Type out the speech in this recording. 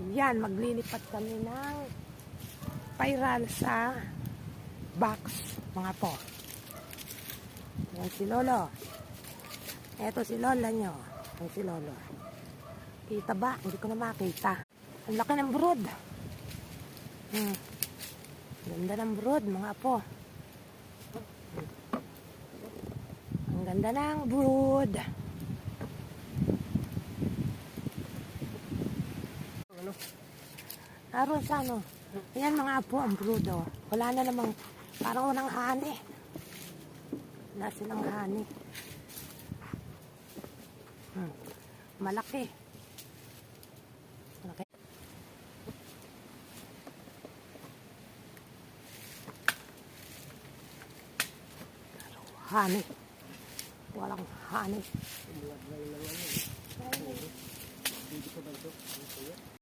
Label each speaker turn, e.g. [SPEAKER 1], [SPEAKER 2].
[SPEAKER 1] Yan, maglilipat kami ng spiral sa box, mga po. Yan si Lolo. Eto si Lola nyo. Yan si Lolo. Kita ba? Hindi ko na makita. Ang laki ng brood. Ganda ng brood, mga po. Ang ganda ng brood. Naroon sa ano. Ayan mga apo ang brood. Oh. Wala na namang parang unang hani. Wala silang hani. Malaki. Malaki. Hani. Walang hani.